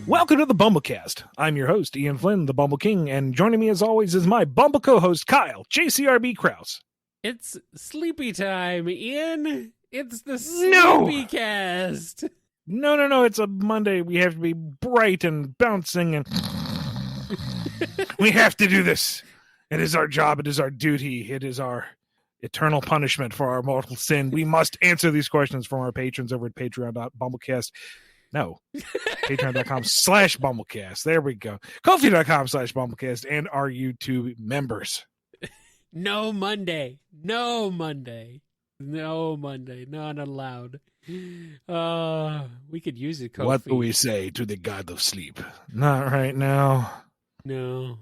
Welcome to the BumbleKast. I'm your host, Ian Flynn, the Bumble King, and joining me as always is my Bumble co-host, Kyle, JCRB Krause. It's sleepy time, Ian. It's the sleepy cast. No. It's a Monday. We have to be bright and bouncing, and we have to do this. It is our job. It is our duty. It is our eternal punishment for our mortal sin. We must answer these questions from our patrons over at patreon.bumblecast. No, patreon.com/BumbleKast. There we go. Ko-fi.com/BumbleKast and our YouTube members. No Monday. None allowed. We could use it, Ko-fi. What do we say to the god of sleep? Not right now. No.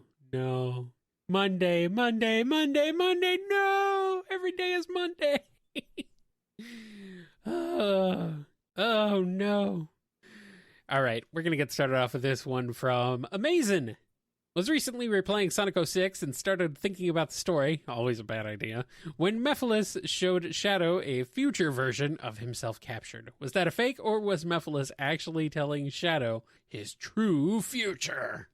Monday. No, every day is Monday. Oh, no. All right, we're going to get started off with this one from Amazing. Was recently replaying Sonic 06 and started thinking about the story, always a bad idea, when Mephiles showed Shadow a future version of himself captured. Was that a fake, or was Mephiles actually telling Shadow his true future?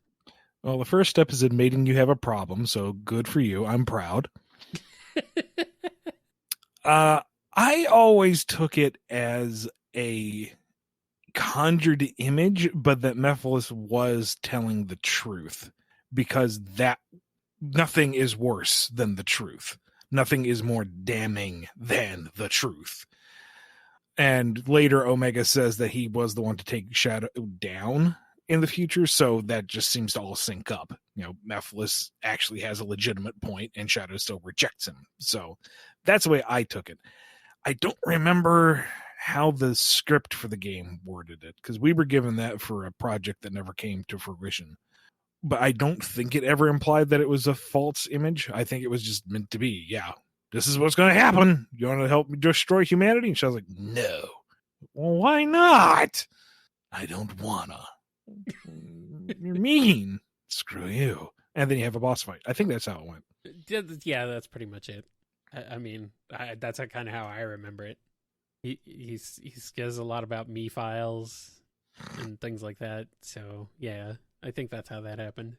Well, the first step is admitting you have a problem, so good for you. I'm proud. I always took it as a conjured image, but that Mephiles was telling the truth, because that nothing is worse than the truth. Nothing is more damning than the truth. And later Omega says that he was the one to take Shadow down in the future, so that just seems to all sync up. You know, Mephiles actually has a legitimate point and Shadow still rejects him. So that's the way I took it. I don't remember how the script for the game worded it, because we were given that for a project that never came to fruition. But I don't think it ever implied that it was a false image. I think it was just meant to be, yeah, this is what's going to happen. You want to help me destroy humanity? And she was like, no. Well, why not? I don't wanna. You're mean. Screw you. And then you have a boss fight. I think that's how it went. Yeah, that's pretty much it. I mean, that's kind of how I remember it. He says a lot about me files and things like that. So yeah, I think that's how that happened.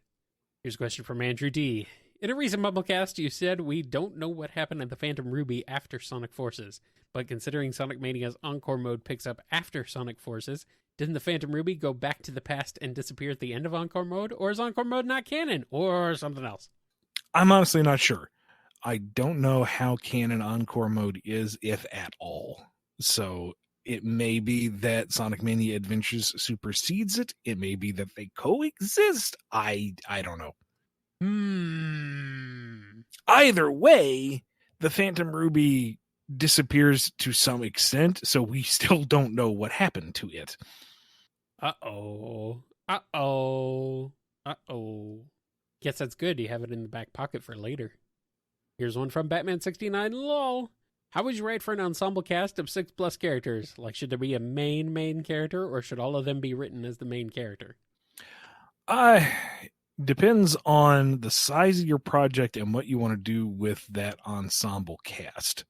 Here's a question from Andrew D. In a recent BumbleKast, you said we don't know what happened at the Phantom Ruby after Sonic Forces, but considering Sonic Mania's Encore mode picks up after Sonic Forces, didn't the Phantom Ruby go back to the past and disappear at the end of Encore mode, or is Encore mode not canon, or something else? I'm honestly not sure. I don't know how canon Encore mode is, if at all. So it may be that Sonic Mania Adventures supersedes it. It may be that they coexist. I don't know. Either way, the Phantom Ruby disappears to some extent, so we still don't know what happened to it. Uh-oh. Guess that's good. You have it in the back pocket for later. Here's one from Batman69 LOL. How would you write for an ensemble cast of 6+ characters? Like, should there be a main character, or should all of them be written as the main character? Depends on the size of your project and what you want to do with that ensemble cast.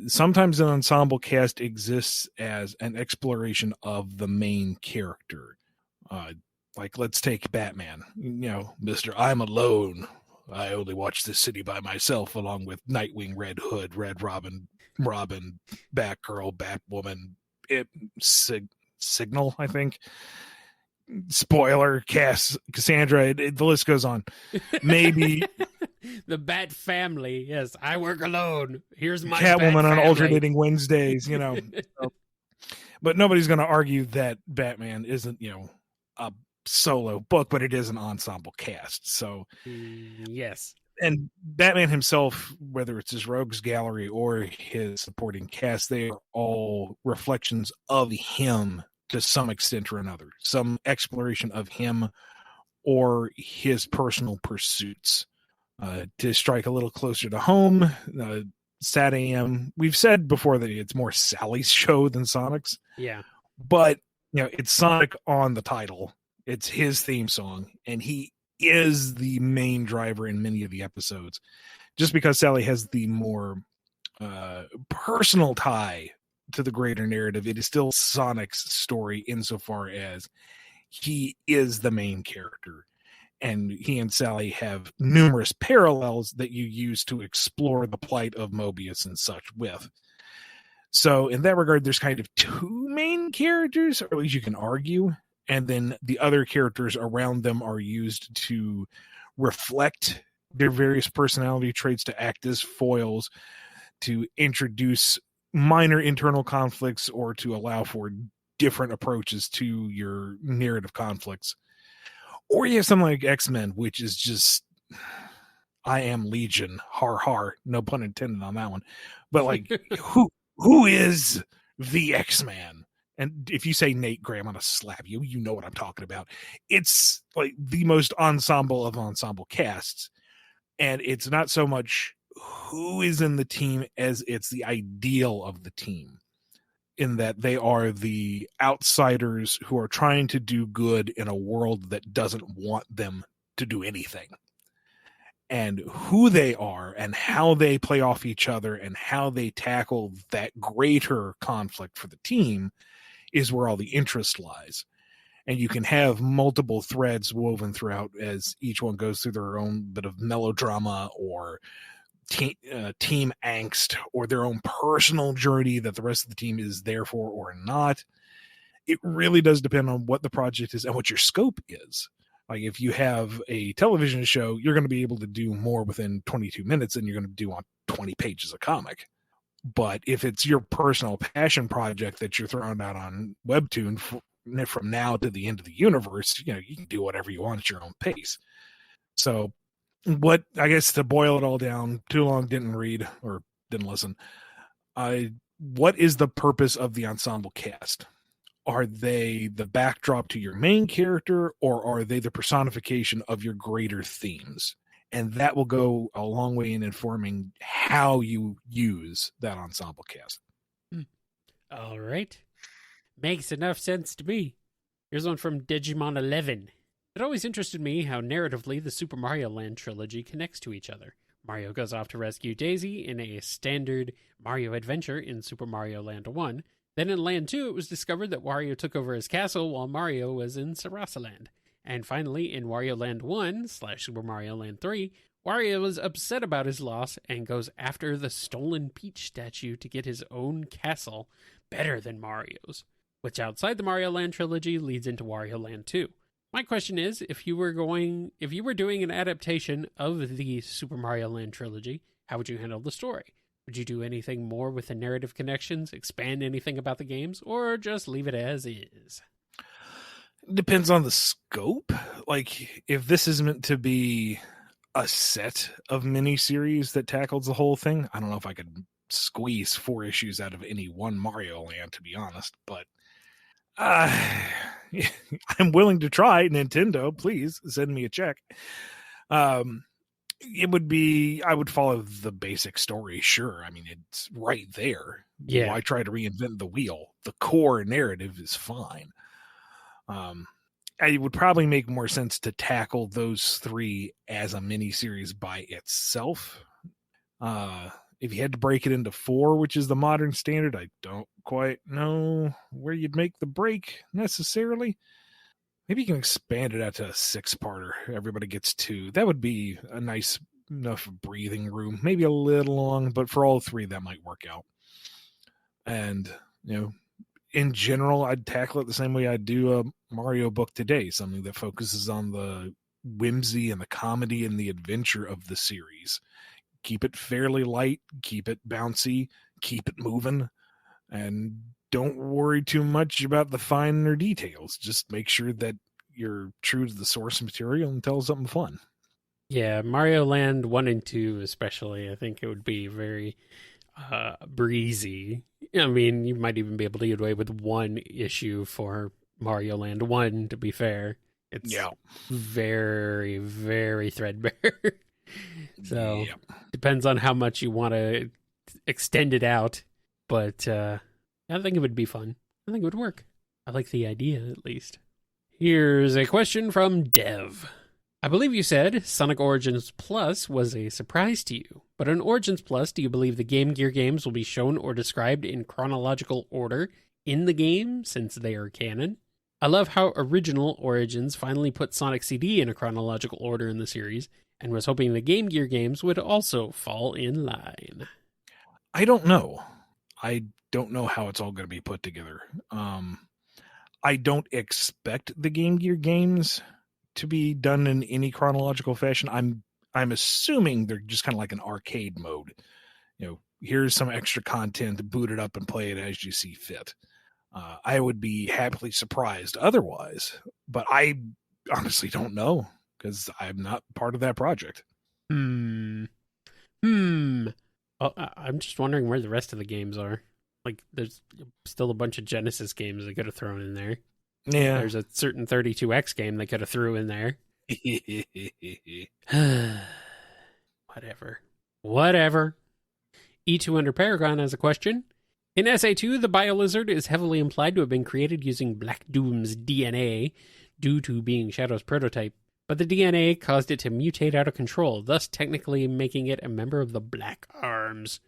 Sometimes an ensemble cast exists as an exploration of the main character. Like, let's take Batman. You know, Mr. I'm alone. I only watch this city by myself, along with Nightwing, Red Hood, Red Robin, Batgirl, Batwoman, Signal, I think. Spoiler, Cassandra, the list goes on. Maybe the Bat family. Yes, I work alone. Here's my Catwoman on family. alternating Wednesdays, you know. But nobody's going to argue that Batman isn't, you know, a solo book, but it is an ensemble cast. So yes. And Batman himself, whether it's his rogues gallery or his supporting cast, they are all reflections of him to some extent or another. Some exploration of him or his personal pursuits. To strike a little closer to home, Sad AM, we've said before that it's more Sally's show than Sonic's. Yeah. But, you know, it's Sonic on the title. It's his theme song, and he is the main driver in many of the episodes. Just because Sally has the more personal tie to the greater narrative, it is still Sonic's story insofar as he is the main character. And he and Sally have numerous parallels that you use to explore the plight of Mobius and such with. So in that regard, there's kind of two main characters, or at least you can argue, and then the other characters around them are used to reflect their various personality traits, to act as foils, to introduce minor internal conflicts, or to allow for different approaches to your narrative conflicts. Or you have something like X-Men, which is just, I am Legion, har har, no pun intended on that one. But like, who is the X-Man? And if you say Nate Gray, I'm gonna slap you. You know what I'm talking about. It's like the most ensemble of ensemble casts. And it's not so much who is in the team as it's the ideal of the team, in that they are the outsiders who are trying to do good in a world that doesn't want them to do anything. And who they are and how they play off each other and how they tackle that greater conflict for the team is where all the interest lies. And you can have multiple threads woven throughout as each one goes through their own bit of melodrama or team angst or their own personal journey that the rest of the team is there for or not. It really does depend on what the project is and what your scope is. Like if you have a television show, you're going to be able to do more within 22 minutes than you're going to do on 20 pages of comic. But if it's your personal passion project that you're throwing out on Webtoon from now to the end of the universe, you can do whatever you want at your own pace. So what, I guess, to boil it all down, too long didn't read or didn't listen. What is the purpose of the ensemble cast? Are they the backdrop to your main character, or are they the personification of your greater themes? And that will go a long way in informing how you use that ensemble cast. All right. Makes enough sense to me. Here's one from Digimon 11. It always interested me how narratively the Super Mario Land trilogy connects to each other. Mario goes off to rescue Daisy in a standard Mario adventure in Super Mario Land 1. Then in Land 2, it was discovered that Wario took over his castle while Mario was in Sarasaland. And finally, in Wario Land 1 / Super Mario Land 3, Wario was upset about his loss and goes after the stolen Peach statue to get his own castle better than Mario's, which outside the Mario Land trilogy leads into Wario Land 2. My question is, if you were doing an adaptation of the Super Mario Land trilogy, how would you handle the story? Would you do anything more with the narrative connections, expand anything about the games, or just leave it as is? Depends on the scope. Like, if this is meant to be a set of miniseries that tackles the whole thing, I don't know if I could squeeze 4 issues out of any one Mario Land, to be honest, but I'm willing to try. Nintendo, please send me a check. It would be, I would follow the basic story, sure. I mean, it's right there. Yeah. Why try to reinvent the wheel? The core narrative is fine. It would probably make more sense to tackle those 3 as a miniseries by itself. If you had to break it into 4, which is the modern standard, I don't quite know where you'd make the break necessarily. Maybe you can expand it out to a 6-parter. Everybody gets 2. That would be a nice enough breathing room. Maybe a little long, but for all 3, that might work out. And, in general, I'd tackle it the same way I'd do a Mario book today. Something that focuses on the whimsy and the comedy and the adventure of the series. Keep it fairly light. Keep it bouncy. Keep it moving. And don't worry too much about the finer details. Just make sure that you're true to the source material and tell something fun. Yeah, Mario Land 1 and 2 especially, I think it would be very breezy. I mean, you might even be able to get away with 1 issue for Mario Land 1, to be fair. It's very, very threadbare. So, depends on how much you want to extend it out. But I think it would be fun. I think it would work. I like the idea, at least. Here's a question from Dev. I believe you said Sonic Origins Plus was a surprise to you. But in Origins Plus, do you believe the Game Gear games will be shown or described in chronological order in the game, since they are canon? I love how original Origins finally put Sonic CD in a chronological order in the series, and was hoping the Game Gear games would also fall in line. I don't know. I don't know how it's all going to be put together. I don't expect the Game Gear games to be done in any chronological fashion. I'm assuming they're just kind of like an arcade mode. Here's some extra content, boot it up and play it as you see fit. I would be happily surprised otherwise, but I honestly don't know because I'm not part of that project. Oh, I'm just wondering where the rest of the games are. Like, there's still a bunch of Genesis games they could have thrown in there. Yeah. There's a certain 32X game they could have threw in there. Whatever. E2 under Paragon has a question. In SA2, the BioLizard is heavily implied to have been created using Black Doom's DNA due to being Shadow's prototype, but the DNA caused it to mutate out of control, thus technically making it a member of the Black Arms.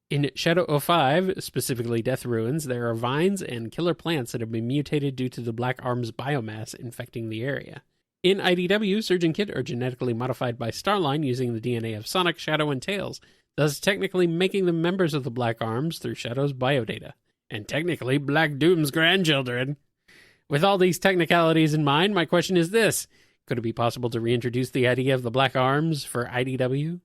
In Shadow 05, specifically Death Ruins, there are vines and killer plants that have been mutated due to the Black Arms biomass infecting the area. In IDW, Surge and Kid are genetically modified by Starline using the DNA of Sonic, Shadow, and Tails, thus technically making them members of the Black Arms through Shadow's biodata, and technically Black Doom's grandchildren. With all these technicalities in mind, my question is this. Could it be possible to reintroduce the idea of the Black Arms for IDW?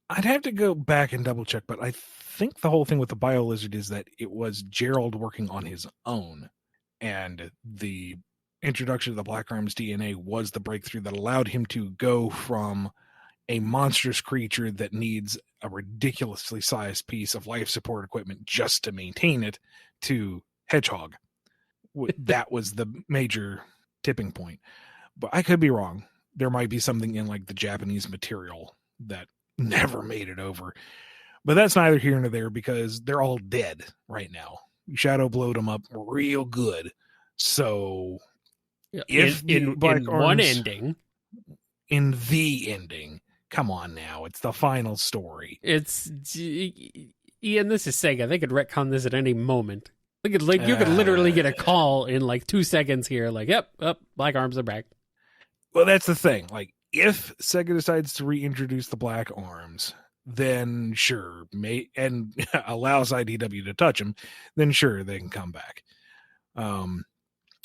I'd have to go back and double check, but I think the whole thing with the BioLizard is that it was Gerald working on his own, and the introduction of the Black Arms DNA was the breakthrough that allowed him to go from a monstrous creature that needs a ridiculously sized piece of life support equipment just to maintain it to Hedgehog. That was the major tipping point. But I could be wrong. There might be something in like the Japanese material that never made it over. But that's neither here nor there because they're all dead right now. Shadow blowed them up real good. So if in one ending, in the ending, come on now, it's the final story. It's Ian, this is Sega. They could retcon this at any moment. You could literally get a call in like 2 seconds here, like, yep, Black Arms are back. Well, that's the thing. Like, if Sega decides to reintroduce the Black Arms, then sure, and allows IDW to touch them, then sure, they can come back.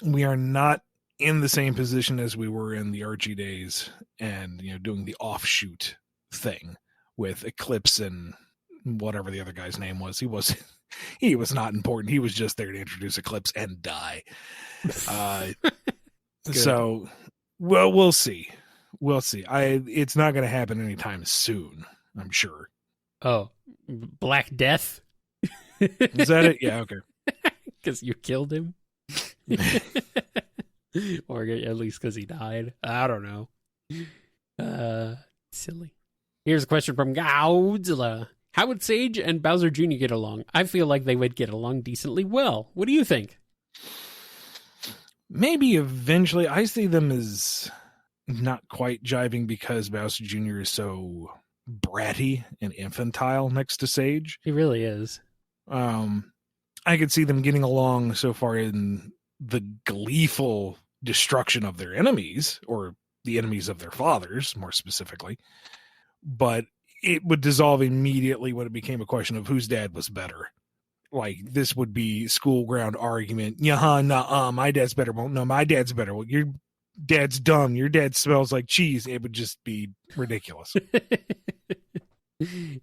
We are not in the same position as we were in the Archie days and, doing the offshoot thing with Eclipse and whatever the other guy's name was. He was not important. He was just there to introduce Eclipse and die. So, well, we'll see. We'll see. It's not going to happen anytime soon, I'm sure. Oh, Black Death? Is that it? Yeah, okay. Because you killed him? Or at least because he died. I don't know. Silly. Here's a question from Godzilla. How would Sage and Bowser Jr. get along? I feel like they would get along decently well. What do you think? Maybe eventually. I see them as not quite jiving because Bowser Jr. is so bratty and infantile next to Sage. He really is. I could see them getting along so far in the gleeful destruction of their enemies, or the enemies of their fathers, more specifically. But it would dissolve immediately when it became a question of whose dad was better. Like, this would be school ground argument. My dad's better. Well, no, my dad's better. Well, your dad's dumb. Your dad smells like cheese. It would just be ridiculous.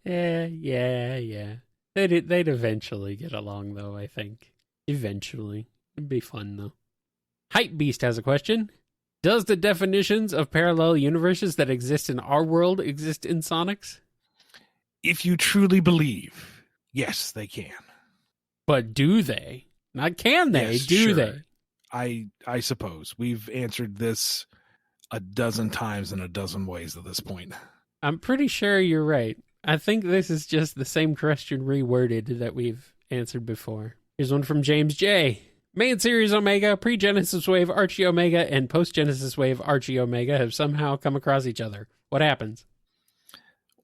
Yeah. They'd eventually get along, though, I think. Eventually. It'd be fun, though. Hype Beast has a question. Does the definitions of parallel universes that exist in our world exist in Sonic's? If you truly believe, yes, they can. But do they? Not can they, yes, do sure. They? I suppose. We've answered this a dozen times in a dozen ways at this point. I'm pretty sure you're right. I think this is just the same question reworded that we've answered before. Here's one from James J. Main Series Omega, Pre-Genesis Wave Archie Omega, and Post-Genesis Wave Archie Omega have somehow come across each other. What happens?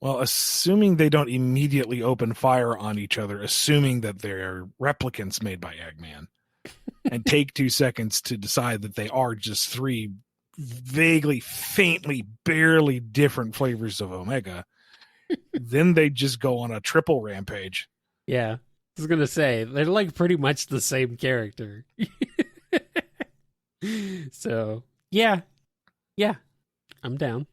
Well, assuming they don't immediately open fire on each other, assuming that they're replicants made by Eggman. and take 2 seconds to decide that they are just 3 vaguely, faintly, barely different flavors of Omega, then they just go on a triple rampage. Yeah. I was going to say, they're like pretty much the same character. So, yeah. Yeah. I'm down.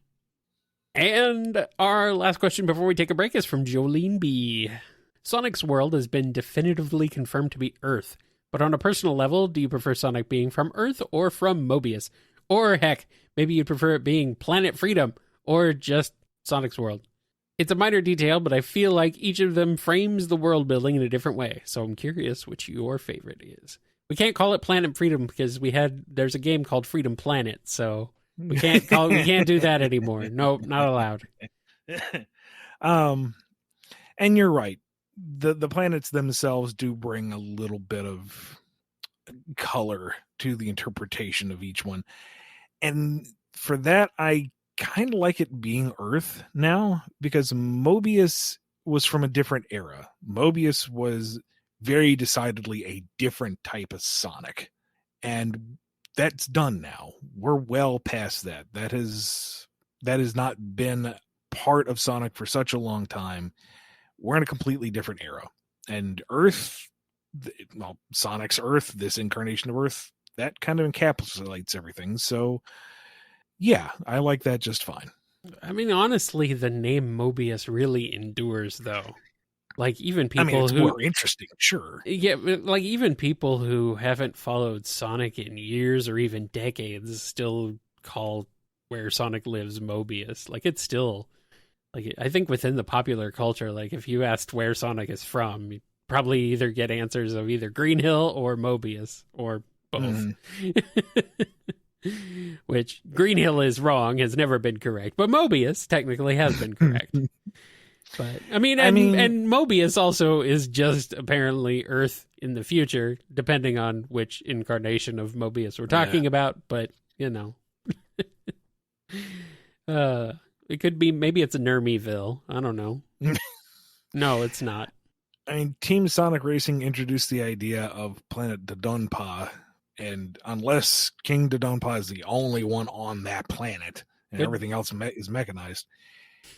And our last question before we take a break is from Jolene B. Sonic's world has been definitively confirmed to be Earth. But on a personal level, do you prefer Sonic being from Earth or from Mobius? Or heck, maybe you'd prefer it being Planet Freedom or just Sonic's world. It's a minor detail, but I feel like each of them frames the world building in a different way. So I'm curious which your favorite is. We can't call it Planet Freedom because there's a game called Freedom Planet, so we can't do that anymore. No, not allowed. And you're right. The planets themselves do bring a little bit of color to the interpretation of each one. And for that, I kind of like it being Earth now, because Mobius was from a different era. Mobius was very decidedly a different type of Sonic. And that's done now. We're well past that. That has not been part of Sonic for such a long time. We're in a completely different era. And Earth, well, Sonic's Earth, this incarnation of Earth, that kind of encapsulates everything. So, yeah, I like that just fine. I mean, honestly, the name Mobius really endures, though. Like, even people it's more interesting, sure. Yeah, like, even people who haven't followed Sonic in years or even decades still call Where Sonic Lives Mobius. Like, it's still... Like, I think within the popular culture, like, if you asked where Sonic is from, you'd probably either get answers of either Green Hill or Mobius, or both. Mm-hmm. Which, Green Hill is wrong, has never been correct, but Mobius technically has been correct. But, I mean, and Mobius also is just apparently Earth in the future, depending on which incarnation of Mobius we're talking about, but, you know. It could be, maybe it's a Nermiville. I don't know. No, it's not. I mean, Team Sonic Racing introduced the idea of Planet Dodonpa, and unless King Dodonpa is the only one on that planet, and everything else is mechanized,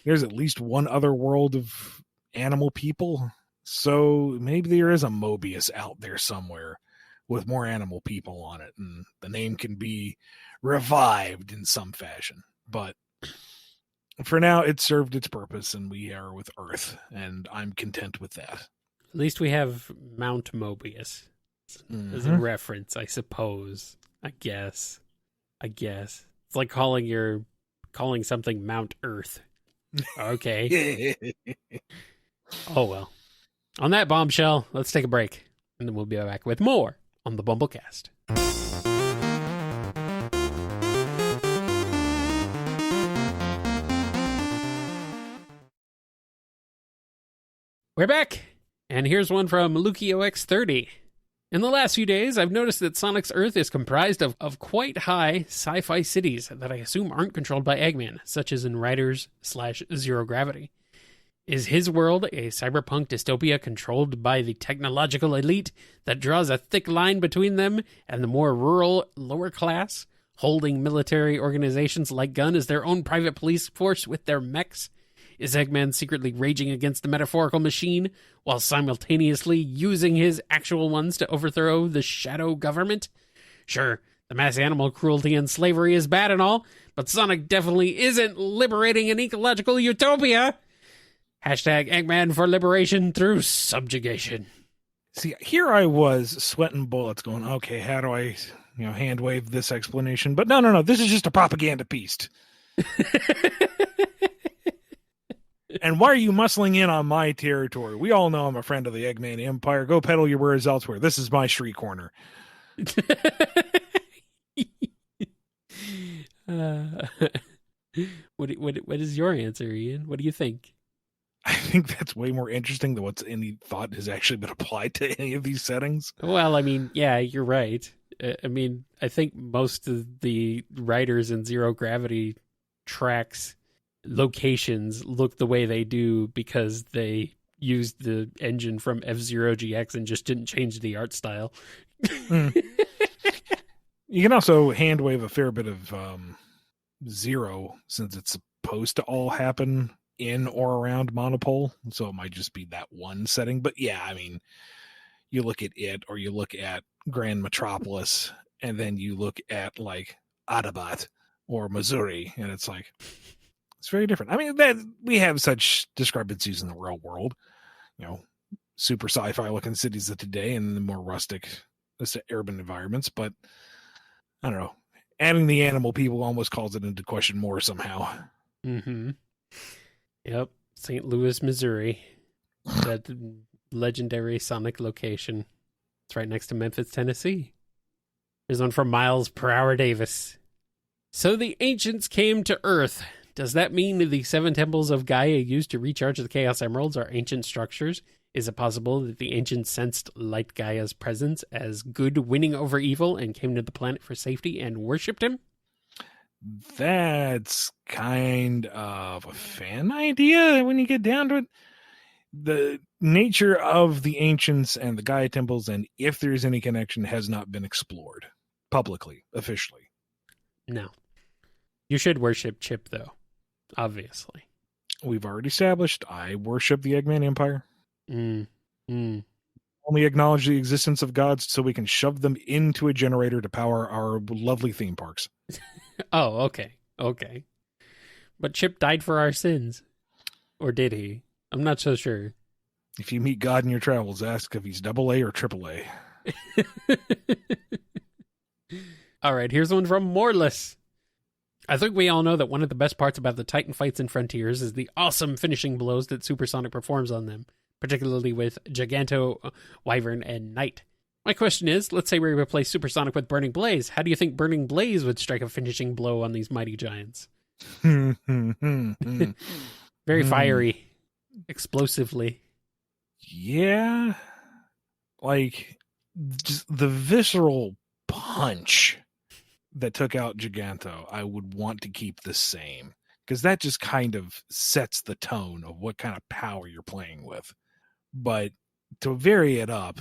there's at least one other world of animal people. So maybe there is a Mobius out there somewhere with more animal people on it, and the name can be revived in some fashion. But for now, it served its purpose, and we are with Earth, and I'm content with that. At least we have Mount Mobius as a reference, I suppose. I guess. It's like calling something Mount Earth. Okay. Oh, well. On that bombshell, let's take a break, and then we'll be back with more on the BumbleKast. We're back, and here's one from LukioX30. In the last few days, I've noticed that Sonic's Earth is comprised of quite high sci-fi cities that I assume aren't controlled by Eggman, such as in Riders/Zero Gravity. Is his world a cyberpunk dystopia controlled by the technological elite that draws a thick line between them and the more rural lower class, holding military organizations like Gun as their own private police force with their mechs? Is Eggman secretly raging against the metaphorical machine while simultaneously using his actual ones to overthrow the shadow government? Sure, the mass animal cruelty and slavery is bad and all, but Sonic definitely isn't liberating an ecological utopia. Hashtag Eggman for liberation through subjugation. See, here I was sweating bullets going, okay, how do I, hand wave this explanation? But no, this is just a propaganda piece. And why are you muscling in on my territory? We all know I'm a friend of the Eggman Empire. Go peddle your wares elsewhere. This is my street corner. What is your answer, Ian? What do you think? I think that's way more interesting than what's any thought has actually been applied to any of these settings. Well, I mean, yeah, you're right. I mean, I think most of the writers in Zero Gravity tracks locations look the way they do because they used the engine from F-Zero GX and just didn't change the art style. Mm. You can also hand wave a fair bit of zero, since it's supposed to all happen in or around Monopole. So it might just be that one setting. But yeah, I mean, you look at it, or you look at Grand Metropolis, and then you look at like Adabat or Missouri, and it's like, it's very different. I mean, that we have such discrepancies in the real world, super sci-fi looking cities of today and the more rustic urban environments. But I don't know, adding the animal people almost calls it into question more somehow. Mm-hmm. Yep. St. Louis, Missouri. That legendary Sonic location. It's right next to Memphis, Tennessee. There's one from Miles Per Hour Davis. So the ancients came to Earth. Does that mean the 7 temples of Gaia used to recharge the Chaos Emeralds are ancient structures? Is it possible that the ancients sensed Light Gaia's presence as good winning over evil and came to the planet for safety and worshipped him? That's kind of a fan idea when you get down to it. The nature of the ancients and the Gaia temples, and if there's any connection, has not been explored publicly, officially. No. You should worship Chip, though. Obviously. We've already established I worship the Eggman Empire. Only acknowledge the existence of gods so we can shove them into a generator to power our lovely theme parks. Oh, okay. Okay. But Chip died for our sins. Or did he? I'm not so sure. If you meet God in your travels, ask if he's AA or AAA. All right, here's one from Moreless. I think we all know that one of the best parts about the Titan fights in Frontiers is the awesome finishing blows that Supersonic performs on them, particularly with Giganto, Wyvern, and Knight. My question is, let's say we replace Supersonic with Burning Blaze. How do you think Burning Blaze would strike a finishing blow on these mighty giants? Very fiery. Explosively. Yeah. Like, just the visceral punch that took out Giganto, I would want to keep the same, because that just kind of sets the tone of what kind of power you're playing with. But to vary it up,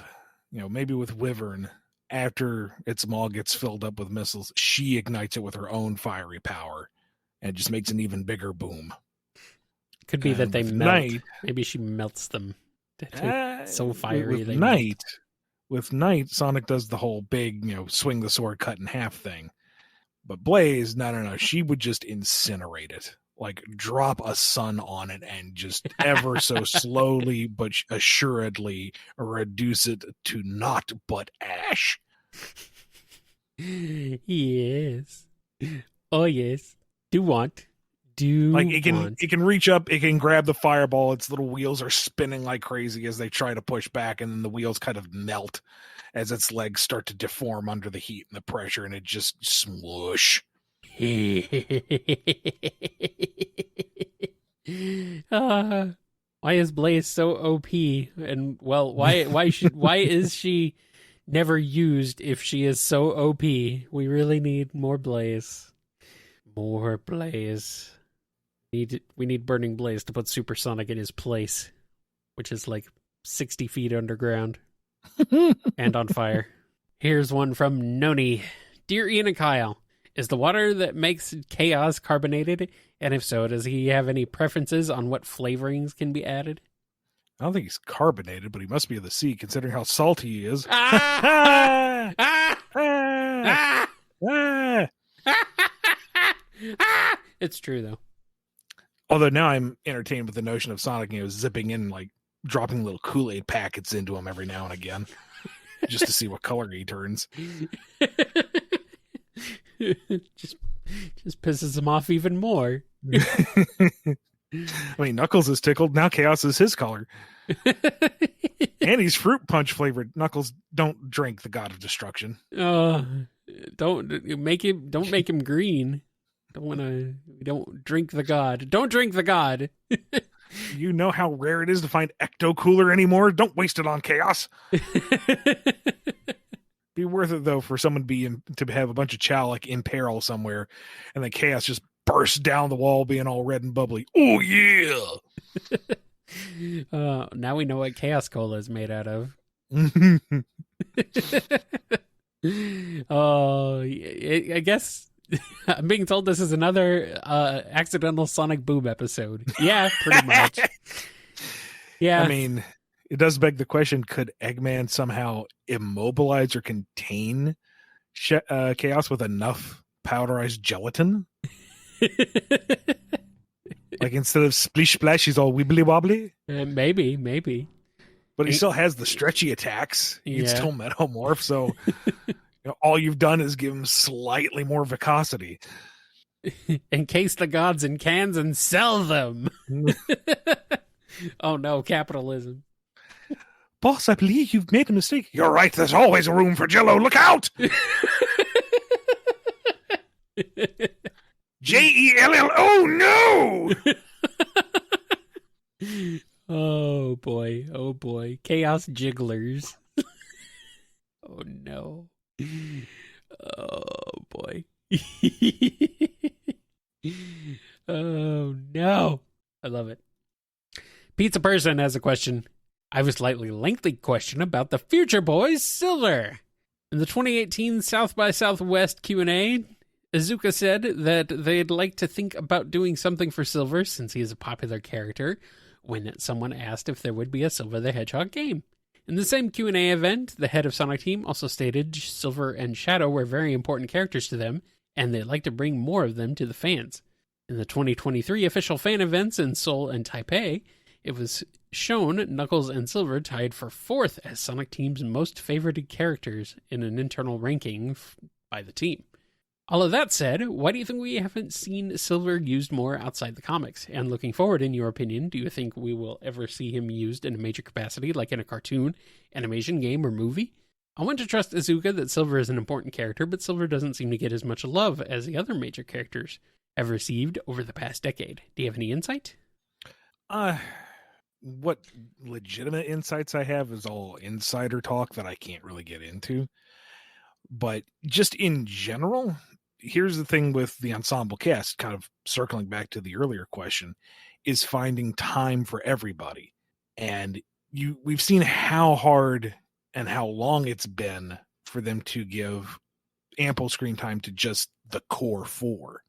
maybe with Wyvern, after its maw gets filled up with missiles, she ignites it with her own fiery power and just makes an even bigger boom. Could be that they melt. Knight, maybe she melts them. So fiery. With Knight, Sonic does the whole big, swing the sword cut in half thing. But Blaze, no. She would just incinerate it. Like, drop a sun on it and just ever so slowly but assuredly reduce it to naught but ash. Yes. Oh, yes. It can reach up, it can grab the fireball, its little wheels are spinning like crazy as they try to push back, and then the wheels kind of melt as its legs start to deform under the heat and the pressure, and it just smoosh. Why is Blaze so OP? And why is she never used if she is so OP? We really need more Blaze. More Blaze. We need Burning Blaze to put Supersonic in his place, which is like 60 feet underground and on fire. Here's one from Noni. Dear Ian and Kyle, is the water that makes Chaos carbonated? And if so, does he have any preferences on what flavorings can be added? I don't think he's carbonated, but he must be of the sea, considering how salty he is. It's true, though. Although now I'm entertained with the notion of Sonic, zipping in, like, dropping little Kool-Aid packets into him every now and again, just to see what color he turns. just pisses him off even more. I mean, Knuckles is tickled. Now Chaos is his color. And he's fruit punch flavored. Knuckles, don't drink the God of Destruction. Don't make him green. Don't drink the God. Don't drink the God. You know how rare it is to find Ecto Cooler anymore? Don't waste it on Chaos. Be worth it, though, for someone to have a bunch of Chow like in peril somewhere, and then Chaos just bursts down the wall being all red and bubbly. Oh, yeah! Now we know what Chaos Cola is made out of. Oh, I guess I'm being told this is another accidental Sonic Boom episode. Yeah, pretty much. Yeah. I mean, it does beg the question, could Eggman somehow immobilize or contain Chaos with enough powderized gelatin? Like instead of splish splash, he's all wibbly wobbly? Maybe. But he still has the stretchy attacks. He can Yeah. still metamorph, so all you've done is give him slightly more viscosity. Encase the gods in cans and sell them. Oh no, capitalism. Boss, I believe you've made a mistake. You're right, there's always room for Jello. Look out! Jell. Oh no! Oh boy. Chaos jigglers. Oh no. Oh boy. Oh no. I love it. Pizza Person has a question. I have a slightly lengthy question about the Future Boys Silver. In the 2018 South by Southwest Q&A, Izuka said that they'd like to think about doing something for Silver since he is a popular character when someone asked if there would be a Silver the Hedgehog game. In the same Q&A event, the head of Sonic Team also stated Silver and Shadow were very important characters to them, and they'd like to bring more of them to the fans. In the 2023 official fan events in Seoul and Taipei, it was shown Knuckles and Silver tied for 4th as Sonic Team's most favorited characters in an internal ranking by the team. All of that said, why do you think we haven't seen Silver used more outside the comics? And looking forward, in your opinion, do you think we will ever see him used in a major capacity, like in a cartoon, animation, game, or movie? I want to trust Izuka that Silver is an important character, but Silver doesn't seem to get as much love as the other major characters have received over the past decade. Do you have any insight? What legitimate insights I have is all insider talk that I can't really get into. But just in general, here's the thing with the ensemble cast, kind of circling back to the earlier question, is finding time for everybody. And we've seen how hard and how long it's been for them to give ample screen time to just the core 4.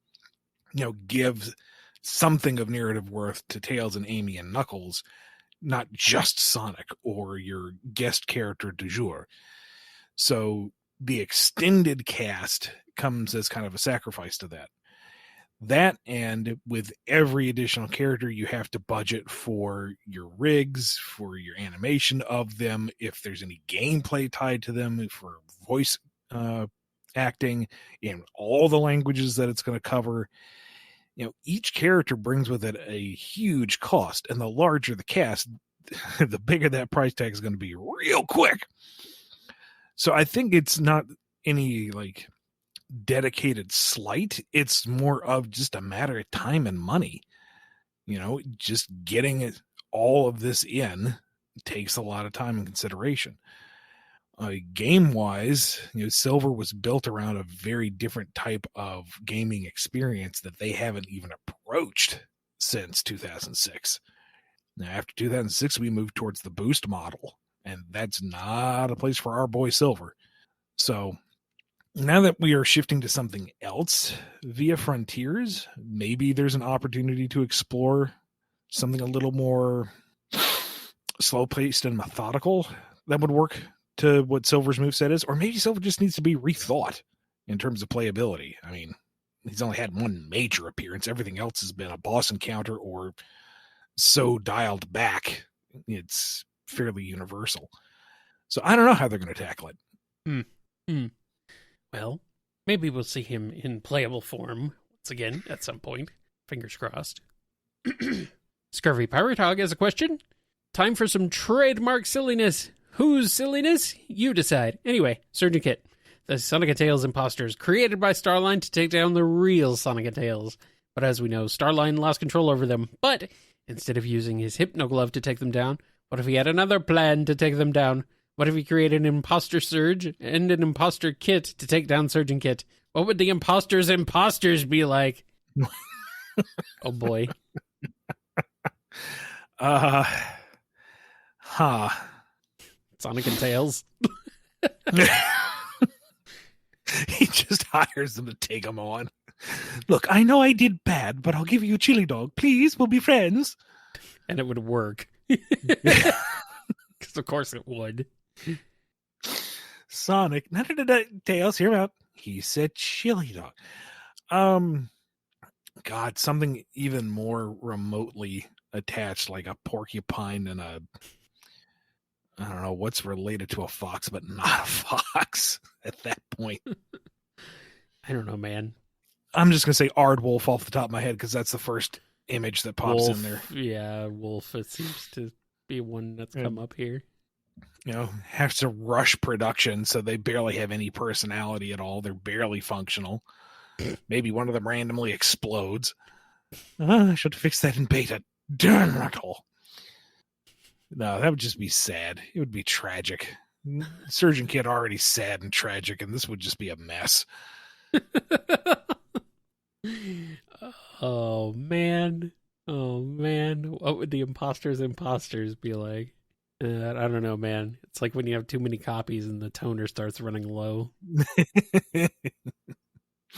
Give something of narrative worth to Tails and Amy and Knuckles, not just Sonic or your guest character du jour. So the extended cast comes as kind of a sacrifice to that. That, and with every additional character, you have to budget for your rigs, for your animation of them, if there's any gameplay tied to them, for voice acting in all the languages that it's going to cover. Each character brings with it a huge cost, and the larger the cast, the bigger that price tag is going to be real quick. So I think it's not any dedicated slight. It's more of just a matter of time and money. Just getting all of this in takes a lot of time and consideration. Game-wise, Silver was built around a very different type of gaming experience that they haven't even approached since 2006. Now, after 2006, we moved towards the boost model, and that's not a place for our boy Silver. So now that we are shifting to something else via Frontiers, maybe there's an opportunity to explore something a little more slow-paced and methodical that would work to what Silver's moveset is. Or maybe Silver just needs to be rethought in terms of playability. I mean, he's only had one major appearance. Everything else has been a boss encounter or so dialed back, it's fairly universal. So I don't know how they're going to tackle it. Well, maybe we'll see him in playable form once again at some point. Fingers crossed. Scurvy Pirate Hog has a question. Time for some trademark silliness. Whose silliness? You decide. Anyway, Surgeon Kit. The Sonic and Tails imposters created by Starline to take down the real Sonic and Tails. But as we know, Starline lost control over them. But instead of using his Hypno Glove to take them down, what if he had another plan to take them down? What if he created an imposter Surge and an imposter Kit to take down Surgeon Kit? What would the imposters be like? Oh boy. Huh. Sonic and Tails. He just hires them to take him on. Look, I know I did bad, but I'll give you a chili dog. Please, we'll be friends. And it would work. Because of course it would. Sonic, Tails, hear him out. He said chili dog. God, something even more remotely attached, like a porcupine and I don't know what's related to a fox, but not a fox at that point. I don't know, man. I'm just going to say Aardwolf off the top of my head because that's the first image that pops in there. Yeah, Wolf. It seems to be one that's come up here. You know, has to rush production, so they barely have any personality at all. They're barely functional. Maybe one of them randomly explodes. I should fix that in beta. Darn it all. No, that would just be sad. It would be tragic. Surgeon Kid already sad and tragic, and this would just be a mess. Oh, man. What would the imposters be like? I don't know, man. It's like when you have too many copies and the toner starts running low.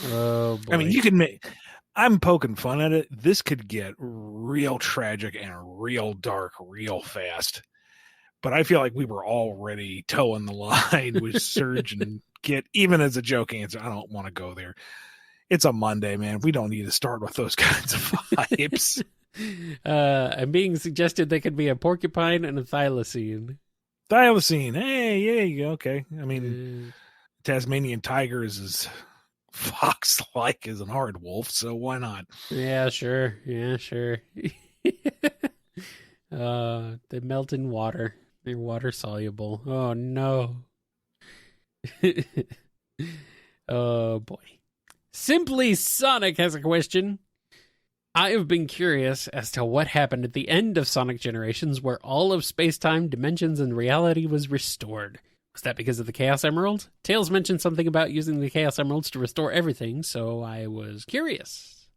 Oh, boy. I mean, you can make... I'm poking fun at it. This could get real tragic and real dark real fast. But I feel like we were already towing the line with Surgeon Kid, even as a joke answer. I don't want to go there. It's a Monday, man. We don't need to start with those kinds of vibes. I'm being suggested they could be a porcupine and a thylacine. Thylacine. Hey, yeah, you go. Okay. I mean, Tasmanian tiger is as fox-like as an Aardwolf, so why not? Yeah, sure. They melt in water. They're water soluble. Oh, no. Oh, boy. Simply Sonic has a question. I have been curious as to what happened at the end of Sonic Generations where all of space-time, dimensions, and reality was restored. Was that because of the Chaos Emerald? Tails mentioned something about using the Chaos Emeralds to restore everything, so I was curious.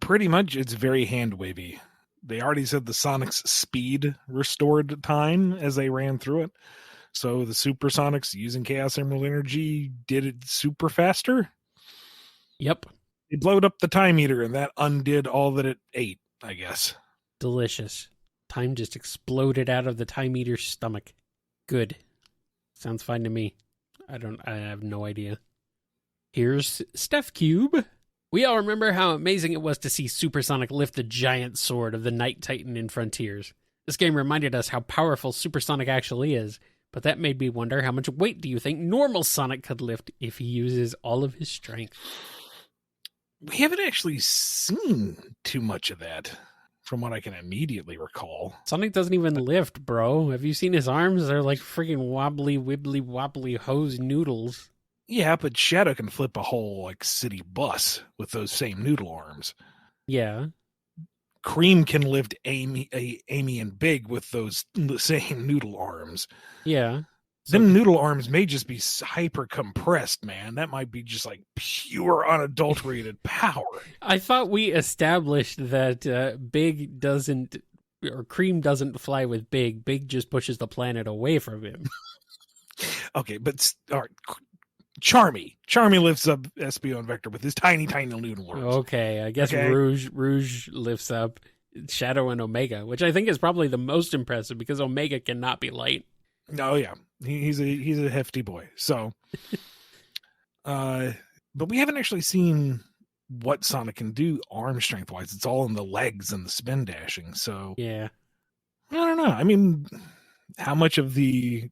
Pretty much, it's very hand-wavy. They already said the Sonic's speed restored time as they ran through it. So the Supersonics using Chaos Emerald energy did it super faster? Yep. It blowed up the time meter, and that undid all that it ate, I guess. Delicious. Time just exploded out of the time meter's stomach. Good. Sounds fine to me. I have no idea. Here's Steph Cube. We all remember how amazing it was to see Supersonic lift the giant sword of the Night Titan in Frontiers. This game reminded us how powerful Supersonic actually is, but that made me wonder how much weight do you think normal Sonic could lift if he uses all of his strength? We haven't actually seen too much of that, from what I can immediately recall. Sonic doesn't even lift, bro. Have you seen his arms? They're like freaking wobbly, wibbly, wobbly hose noodles. Yeah, but Shadow can flip a whole city bus with those same noodle arms. Yeah. Cream can lift Amy and Big with those same noodle arms. Yeah. Them noodle arms may just be hyper compressed, man. That might be just pure unadulterated power. I thought we established that Big doesn't, or Cream doesn't fly with Big. Big just pushes the planet away from him. Okay, but all right. Charmy lifts up Espio and Vector with his tiny noodle arms. Okay, I guess okay. Rouge lifts up Shadow and Omega, which I think is probably the most impressive because Omega cannot be light. Oh yeah, he's a hefty boy. So, but we haven't actually seen what Sonic can do arm strength wise. It's all in the legs and the spin dashing. So yeah, I don't know. I mean, how much of the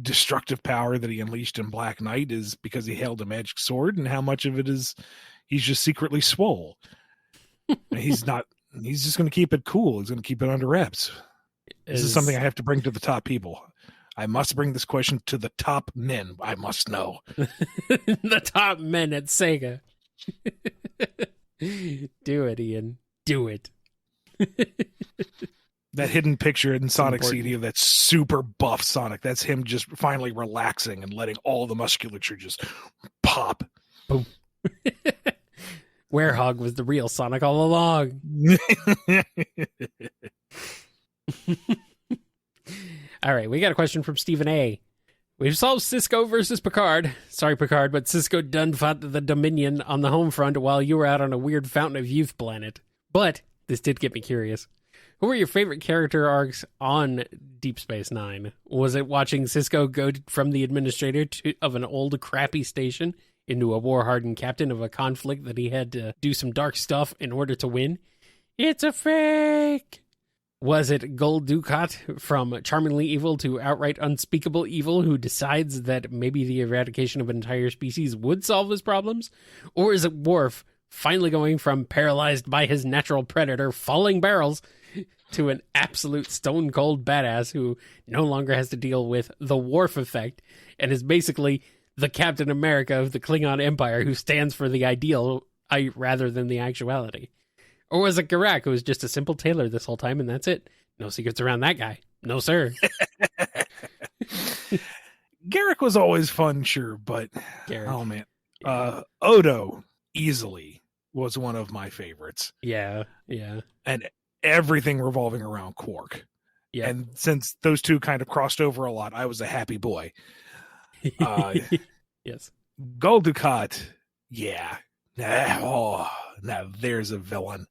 destructive power that he unleashed in Black Knight is because he held a magic sword, and how much of it is he's just secretly swole? He's not. He's just going to keep it cool. He's going to keep it under wraps. This is something I have to bring to the top people. I must bring this question to the top men. I must know. The top men at Sega. Do it, Ian. Do it. That hidden picture in Sonic CD of that super buff Sonic. That's him just finally relaxing and letting all the musculature just pop. Boom. Werehog was the real Sonic all along. All right, we got a question from Stephen A. We've solved Cisco versus Picard. Sorry, Picard, but Cisco done fought the Dominion on the home front while you were out on a weird Fountain of Youth planet. But this did get me curious. Who were your favorite character arcs on Deep Space Nine? Was it watching Cisco go from the administrator of an old crappy station into a war-hardened captain of a conflict that he had to do some dark stuff in order to win? It's a fake! Was it Gold Dukat from charmingly evil to outright unspeakable evil who decides that maybe the eradication of an entire species would solve his problems? Or is it Worf finally going from paralyzed by his natural predator falling barrels to an absolute stone-cold badass who no longer has to deal with the Worf effect and is basically the Captain America of the Klingon Empire who stands for the ideal rather than the actuality? Or was it Garak, who was just a simple tailor this whole time, and that's it? No secrets around that guy. No, sir. Garak was always fun, sure, but Garak. Oh man, Odo easily was one of my favorites. Yeah, yeah. And everything revolving around Quark. Yeah. And since those two kind of crossed over a lot, I was a happy boy. Yes. Gul Dukat, yeah. Now there's a villain.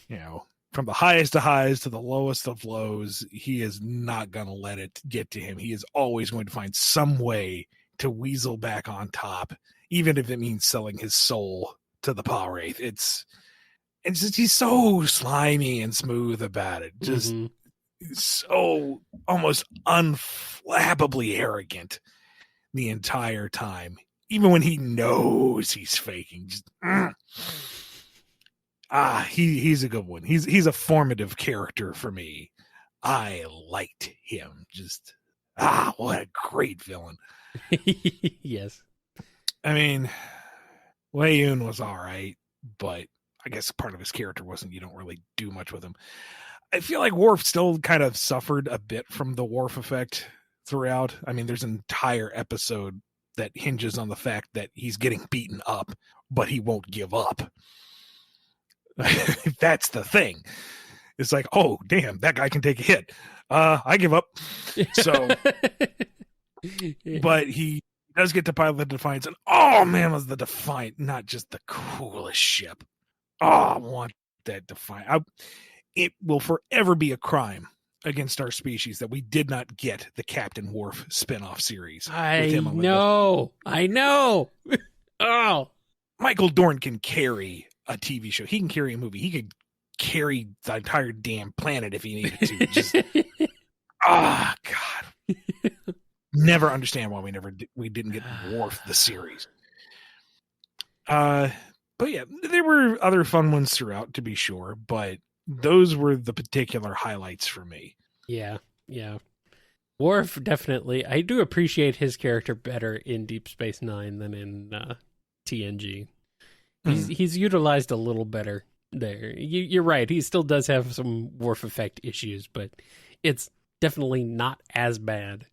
You know, from the highest of highs to the lowest of lows, he is not going to let it get to him. He is always going to find some way to weasel back on top, even if it means selling his soul to the Power Wraith. It's just, he's so slimy and smooth about it. Just so almost unflappably arrogant the entire time. Even when he knows he's faking. Just, he's a good one. He's a formative character for me. I liked him. Just what a great villain. Yes. I mean, Wei Yun was all right, but I guess part of his character wasn't you don't really do much with him. I feel like Worf still kind of suffered a bit from the Worf effect throughout. I mean, there's an entire episode that hinges on the fact that he's getting beaten up, but he won't give up. That's the thing. It's like, oh, damn, that guy can take a hit. I give up. So, but he does get to pilot the Defiance, and oh man, was the Defiant not just the coolest ship? Oh, I want that Defiant. It will forever be a crime against our species that we did not get the Captain Worf spinoff series. I know. Oh, Michael Dorn can carry a TV show. He can carry a movie. He could carry the entire damn planet if he needed to. Just, God. Never understand why we didn't get Worf the series. But yeah, there were other fun ones throughout, to be sure, but those were the particular highlights for me. Yeah. Worf, definitely. I do appreciate his character better in Deep Space Nine than in TNG. He's utilized a little better there. You're right. He still does have some Worf effect issues, but it's definitely not as bad.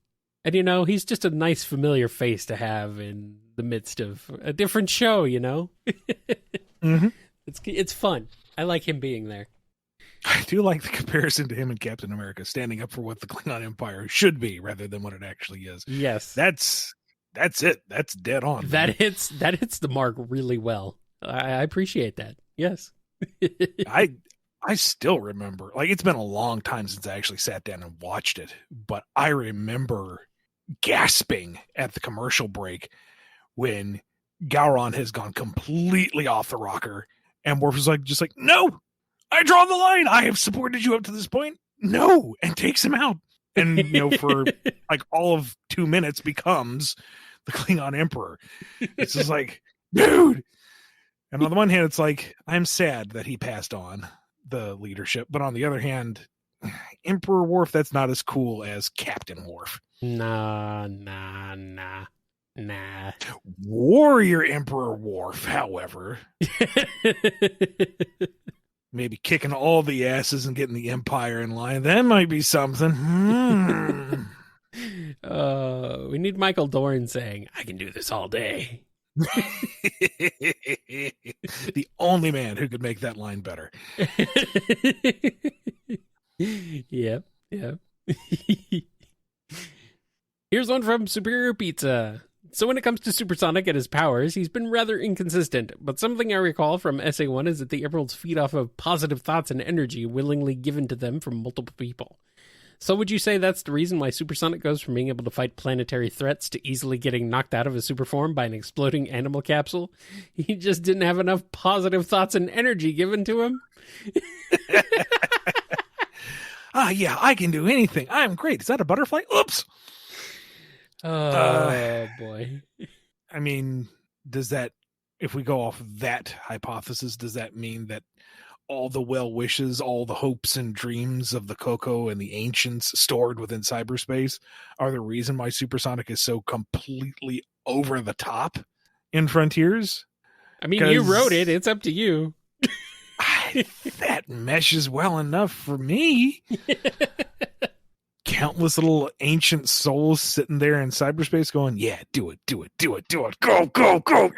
And, he's just a nice, familiar face to have in the midst of a different show, Mm-hmm. It's fun. I like him being there. I do like the comparison to him and Captain America standing up for what the Klingon Empire should be rather than what it actually is. Yes. That's it. That's dead on. That hits the mark really well. I appreciate that. Yes. I still remember, like, it's been a long time since I actually sat down and watched it, but I remember gasping at the commercial break when Gowron has gone completely off the rocker and Worf is just like, no, I draw the line. I have supported you up to this point. No. And takes him out. And, for like all of 2 minutes becomes the Klingon Emperor. It's just like, dude. And on the one hand, it's like, I'm sad that he passed on the leadership. But on the other hand, Emperor Worf, that's not as cool as Captain Worf. Nah. Warrior Emperor Worf, however, maybe kicking all the asses and getting the Empire in line. That might be something. We need Michael Dorn saying, I can do this all day. The only man who could make that line better. Yep. Here's one from Superior Pizza. So when it comes to Supersonic and his powers, he's been rather inconsistent, but something I recall from SA1 is that the Emeralds feed off of positive thoughts and energy willingly given to them from multiple people. So would you say that's the reason why Supersonic goes from being able to fight planetary threats to easily getting knocked out of his super form by an exploding animal capsule? He just didn't have enough positive thoughts and energy given to him? Yeah, I can do anything. I'm great. Is that a butterfly? Oops. Oh, boy. I mean, does that, if we go off that hypothesis, does that mean that all the well wishes, all the hopes and dreams of the Coco and the ancients stored within cyberspace are the reason why Supersonic is so completely over the top in Frontiers? I mean, you wrote it. It's up to you. That meshes well enough for me. Countless little ancient souls sitting there in cyberspace going, yeah, do it. Go,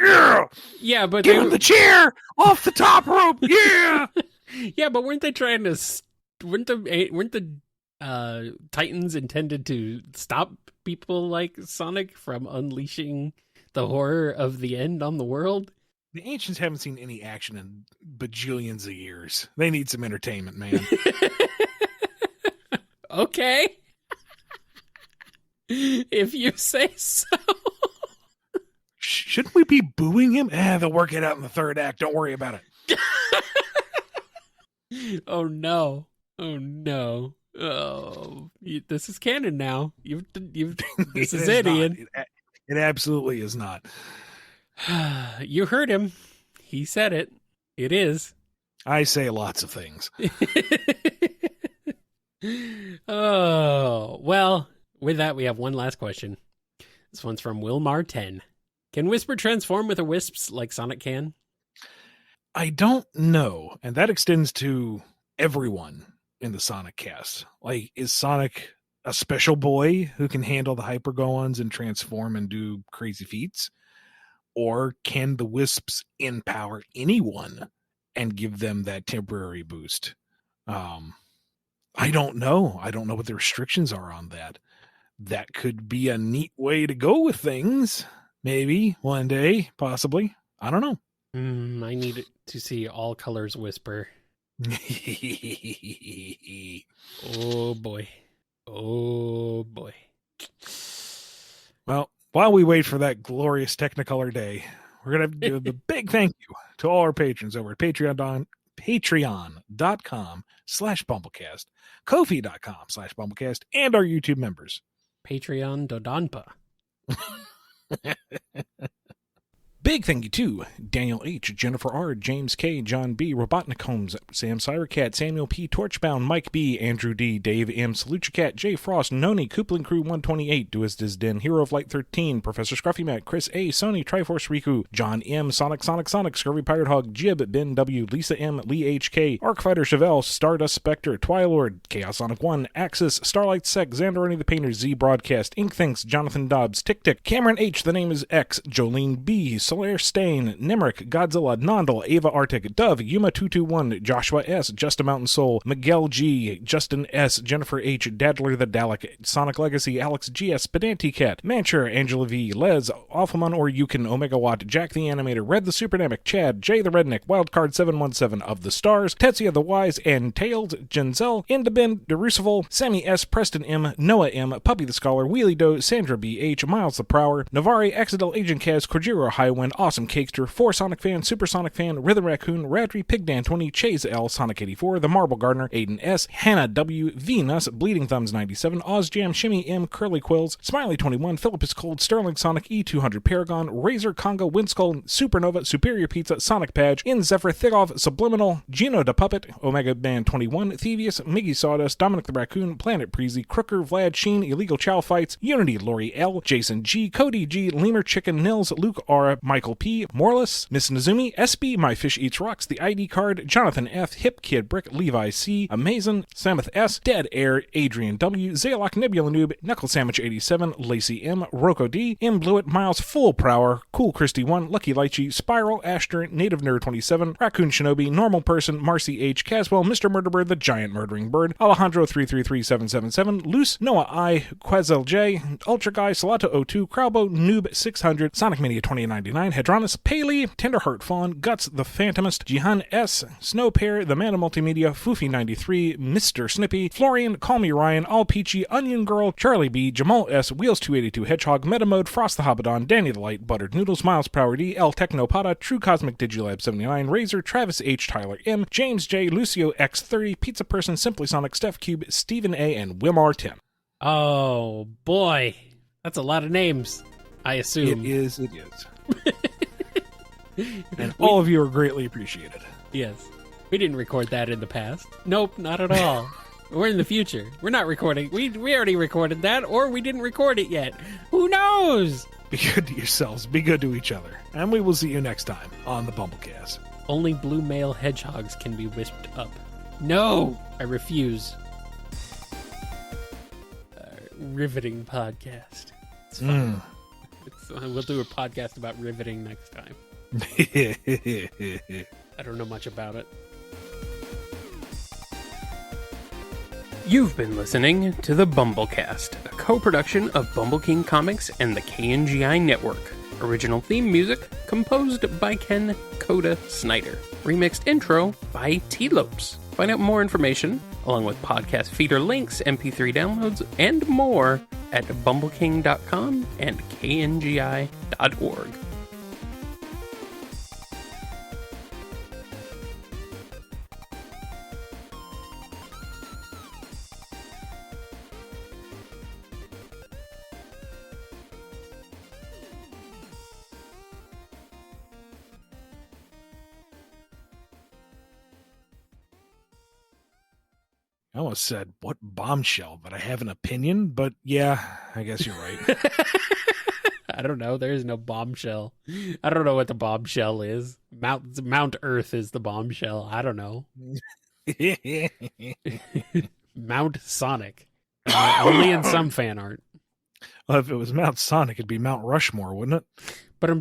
yeah! Yeah, but give him the chair off the top rope, yeah! Yeah, but weren't they trying to... Weren't the Titans intended to stop people like Sonic from unleashing the horror of the end on the world? The ancients haven't seen any action in bajillions of years. They need some entertainment, man. Okay. If you say so. Shouldn't we be booing him? They'll work it out in the third act. Don't worry about it. Oh, no. Oh, this is canon now. This is it, Ian. It absolutely is not. You heard him. He said it. It is. I say lots of things. Oh, well, with that, we have one last question. This one's from Wilmar 10. Can Whisper transform with her wisps like Sonic can? I don't know. And that extends to everyone in the Sonic cast. Like, is Sonic a special boy who can handle the hypergoons and transform and do crazy feats? Or can the wisps empower anyone and give them that temporary boost? I don't know. I don't know what the restrictions are on that. That could be a neat way to go with things. Maybe one day, possibly. I don't know. I need to see all colors Whisper. Oh boy. Well, while we wait for that glorious Technicolor day, we're going to give a big thank you to all our patrons over at patreon.com/BumbleKast, Ko-fi.com/BumbleKast, and our YouTube members. Patreon Dodonpa. Big thank you to Daniel H., Jennifer R., James K., John B., Robotnik Holmes, Sam Cybercat, Samuel P., Torchbound, Mike B., Andrew D., Dave M., Saluchacat, J. Frost, Noni, Koopling Crew 128, Duisdiz Den, Hero of Light 13, Professor Scruffy Matt, Chris A., Sony, Triforce Riku, John M., Sonic, Scurvy Pirate Hog, Jib, Ben W., Lisa M., Lee H.K., Arcfighter Chevelle, Stardust Spectre, Twilord, Chaos Sonic 1, Axis, Starlight Sec, Xanderoni the Painter, Z Broadcast, Ink Thinks, Jonathan Dobbs, Tick Tick, Cameron H., The Name is X, Jolene B., Solaire Stain, Nemric, Godzilla, Nondal, Ava Arctic, Dove, Yuma221, Joshua S., Just a Mountain Soul, Miguel G., Justin S., Jennifer H., Dadler the Dalek, Sonic Legacy, Alex G.S., Pedanti Cat, Mancher, Angela V., Les, Awfulmon or Yukon, Omega Watt, Jack the Animator, Red the Superdynamic, Chad, Jay the Redneck, Wildcard 717 of the Stars, Tetsuya the Wise, and Tailed, Genzel, Indabin, DeRucival, Sammy S., Preston M., Noah M., Puppy the Scholar, Wheelie Doe, Sandra B. H., Miles the Prower, Navari, Accidental Agent Kaz, Kojiro Highwind, Awesome Cakester, 4 Sonic Fan, Super Sonic Fan, Rhythm Raccoon, Radry, Pigdan 20, Chase L, Sonic 84, The Marble Gardener, Aiden S, Hannah W, Venus, Bleeding Thumbs 97, Ozjam, Shimmy M, Curly Quills, Smiley 21, Philip is Cold, Sterling Sonic, E200 Paragon, Razor, Congo, Windskull, Supernova, Superior Pizza, Sonic Badge, In Zephyr, Thigov, Subliminal, Gino the Puppet, Omega Band 21, Thievius, Miggy Sawdust, Dominic the Raccoon, Planet Preezy, Crooker, Vlad Sheen, Illegal Chow Fights, Unity, Lori L, Jason G, Cody G, Lemur Chicken, Nils, Luke R, My Michael P., Morless, Miss Nizumi, SB, My Fish Eats Rocks, The ID Card, Jonathan F., Hip Kid Brick, Levi C., Amazin, Samuth S., Dead Air, Adrian W., Zaylock Nebula Noob, Knuckle Sandwich 87, Lacey M., Rocco D., M. Blewett, Miles Full Prower, Cool Christy 1, Lucky Lychee, Spiral, Ashter, Native Nerd 27, Raccoon Shinobi, Normal Person, Marcy H., Caswell, Mr. Murderbird, The Giant Murdering Bird, Alejandro 333777, Loose, Noah I, Quazel J, Ultra Guy, Salato 02, Crowbo, Noob 600, Sonic Mania 2099, Hedronus, Paley, Tenderheart Fawn, Guts the Phantomist, Jihan S, Snow Pear, The Man of Multimedia, Foofy 93, Mr. Snippy, Florian, Call Me Ryan, All Peachy, Onion Girl, Charlie B, Jamal S, Wheels 282 Hedgehog, Metamode, Frost the Hobbadon, Danny the Light, Buttered Noodles, Miles Prower D, El Technopada, True Cosmic Digilab 79, Razor, Travis H, Tyler M, James J, Lucio X30, Pizza Person, Simply Sonic, Steph Cube, Stephen A, and Wilmar 10. Oh, boy. That's a lot of names, I assume. It is. And all of you are greatly appreciated. Yes. We didn't record that in the past. Nope, not at all. We're in the future. We're not recording. We already recorded that, or we didn't record it yet. Who knows? Be good to yourselves. Be good to each other. And we will see you next time on the BumbleKast. Only blue male hedgehogs can be wisped up. No! I refuse. Riveting podcast. It's fun. We'll do a podcast about riveting next time. I don't know much about it. You've been listening to the BumbleKast, a co-production of Bumble King Comics and the KNGI Network. Original theme music composed by Ken Coda Snyder. Remixed intro by T-Lopes. Find out more information, along with podcast feeder links, MP3 downloads, and more at bumbleking.com and kngi.org. I almost said, what bombshell, but I have an opinion, but yeah, I guess you're right. I don't know. There is no bombshell. I don't know what the bombshell is. Mount Earth is the bombshell. I don't know. Mount Sonic. Only in some fan art. Well, if it was Mount Sonic, it'd be Mount Rushmore, wouldn't it? But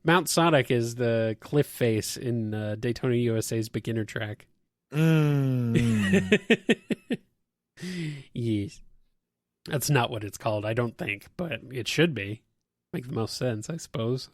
Mount Sonic is the cliff face in Daytona USA's beginner track. Yes. That's not what it's called, I don't think, but it should be. Make the most sense, I suppose.